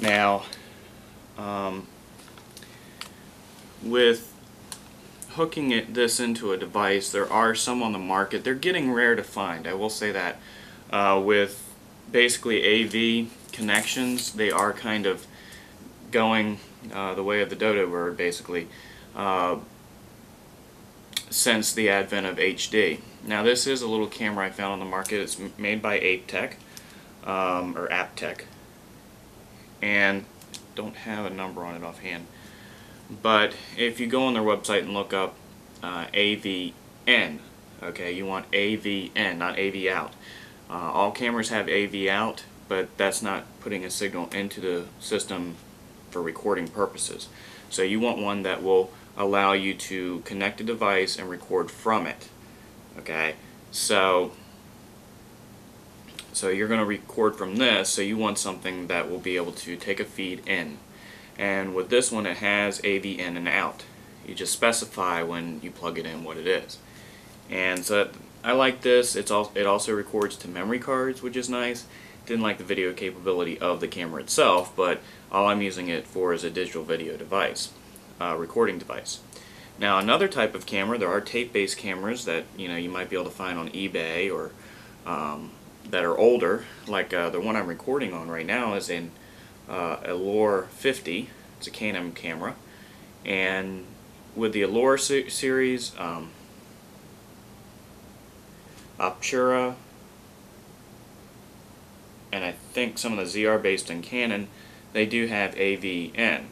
Now, with hooking this into a device, there are some on the market. They're getting rare to find, I will say that. With basically AV connections, they are kind of going the way of the dodo bird, basically, since the advent of HD. Now, this is a little camera I found on the market. It's made by ApeTech, or AppTech, and don't have a number on it offhand. But if you go on their website and look up AVN, okay, you want AVN, not AV out. All cameras have AV out, but that's not putting a signal into the system for recording purposes. So you want one that will allow you to connect a device and record from it. Okay, so you're going to record from this, so you want something that will be able to take a feed in. And with this one, it has AV in and out. You just specify when you plug it in what it is. And so I like this. It also records to memory cards, which is nice. Didn't like the video capability of the camera itself, but all I'm using it for is a digital video device, recording device. Now, another type of camera, there are tape-based cameras that you might be able to find on eBay, or that are older. Like the one I'm recording on right now is an Allure 50. It's a Canon camera, and with the Allure series, Optura, and I think some of the ZR based in Canon, they do have AVN.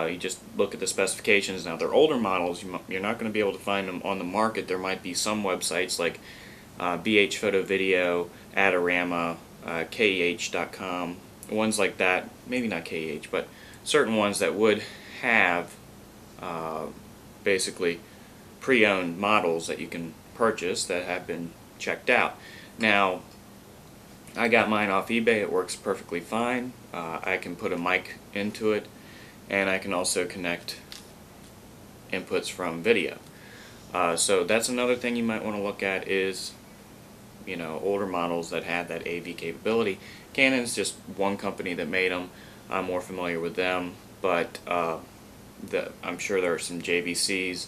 You just look at the specifications. Now, they're older models. You're not going to be able to find them on the market. There might be some websites like BH Photo Video, Adorama, KEH.com, ones like that. Maybe not KEH, but certain ones that would have basically pre-owned models that you can purchase that have been checked out. Now, I got mine off eBay. It works perfectly fine. I can put a mic into it, and I can also connect inputs from video. So that's another thing you might want to look at is, older models that have that AV capability. Canon's just one company that made them. I'm more familiar with them, but I'm sure there are some JVCs.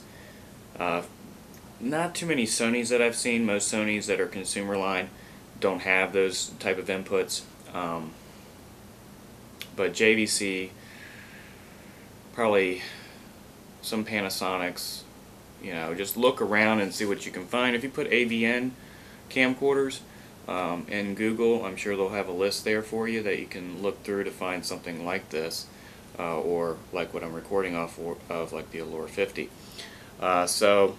Not too many Sonys that I've seen. Most Sonys that are consumer line don't have those type of inputs. But JVC, probably some Panasonics. Just look around and see what you can find. If you put AVN camcorders in Google, I'm sure they'll have a list there for you that you can look through to find something like this, or like what I'm recording off of, like the Allure 50. So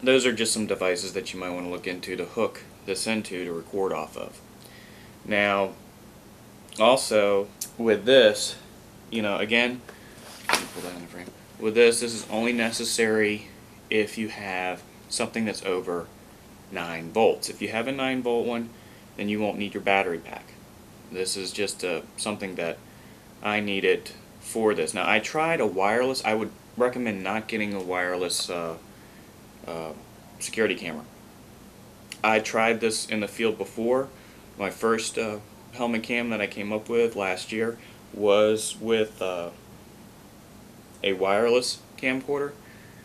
those are just some devices that you might want to look into to hook this into to record off of. Now, also with this, again, let me pull that in the frame. With this is only necessary if you have something that's over 9 volts. If you have a 9-volt one, then you won't need your battery pack. This is just something that I needed for this. Now, I tried a wireless. I would recommend not getting a wireless security camera. I tried this in the field before. My first helmet cam that I came up with last year was with a wireless camcorder,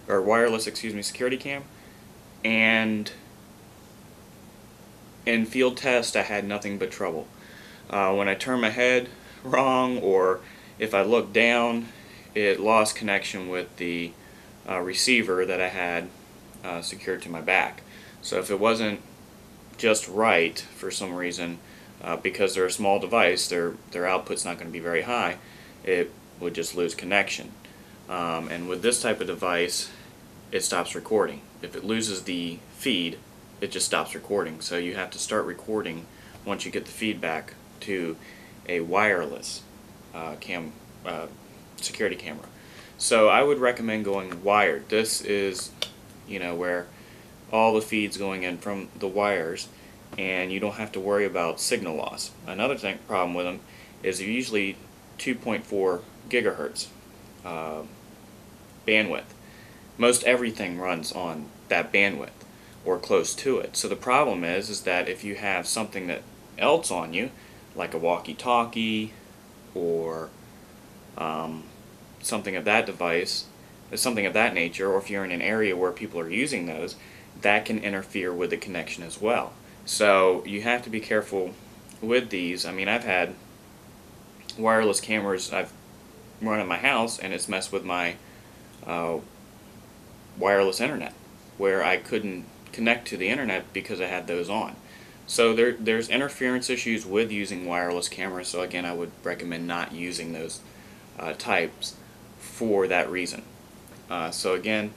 or wireless, security cam, and in field test I had nothing but trouble. When I turned my head wrong, or if I looked down, it lost connection with the receiver that I had secured to my back. So if it wasn't just right for some reason, because they're a small device, their output's not going to be very high, it would just lose connection. And with this type of device, it stops recording. If it loses the feed, it just stops recording. So you have to start recording once you get the feedback to a wireless security camera. So I would recommend going wired. This is, where all the feed's going in from the wires, and you don't have to worry about signal loss. Another problem with them is they're usually 2.4 gigahertz bandwidth. Most everything runs on that bandwidth or close to it. So the problem is that if you have something else on you, like a walkie-talkie or something of that device, something of that nature, or if you're in an area where people are using those, that can interfere with the connection as well. So you have to be careful with these. I mean, I've had wireless cameras I've run in my house, and it's messed with my wireless internet, where I couldn't connect to the internet because I had those on. So there's interference issues with using wireless cameras, so again, I would recommend not using those types for that reason. So again,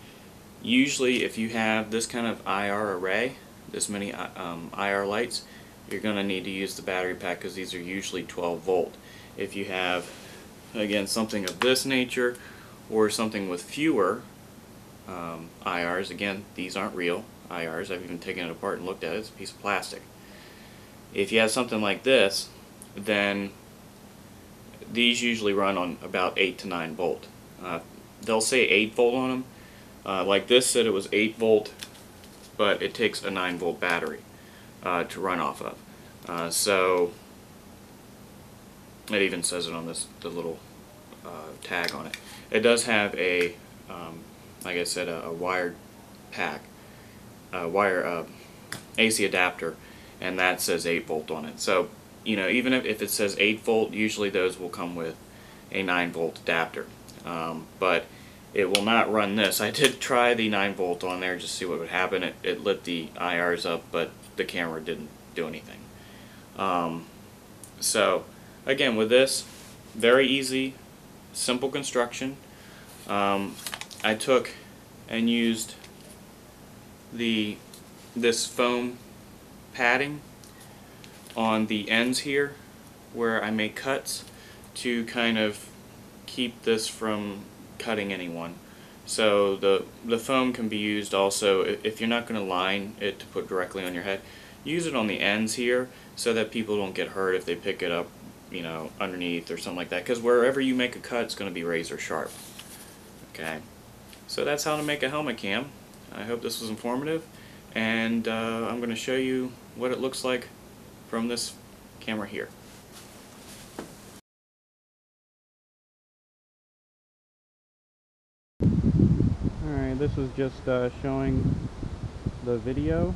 usually if you have this kind of IR array, this many IR lights, you're going to need to use the battery pack because these are usually 12 volt. If you have, again, something of this nature or something with fewer IRs, again, these aren't real IRs. I've even taken it apart and looked at it. It's a piece of plastic. If you have something like this, then these usually run on about 8 to 9 volt. They'll say 8 volt on them. Like this said it was 8 volt, but it takes a 9 volt battery to run off of. So it even says it on the little tag on it. It does have a, like I said, a wired pack, AC adapter, and that says 8 volt on it. So, you know, even if it says 8 volt, usually those will come with a 9 volt adapter. But it will not run this. I did try the 9 volt on there just to see what would happen. It lit the IRs up, but the camera didn't do anything. So, again, with this, very easy, simple construction. I took and used this foam padding on the ends here where I make cuts to kind of keep this from cutting anyone. So the foam can be used also, if you're not going to line it to put directly on your head, use it on the ends here so that people don't get hurt if they pick it up, you know, underneath or something like that, because wherever you make a cut, it's going to be razor sharp. Okay, so that's how to make a helmet cam. I hope this was informative, and I'm going to show you what it looks like from this camera here. Alright, this is just showing the video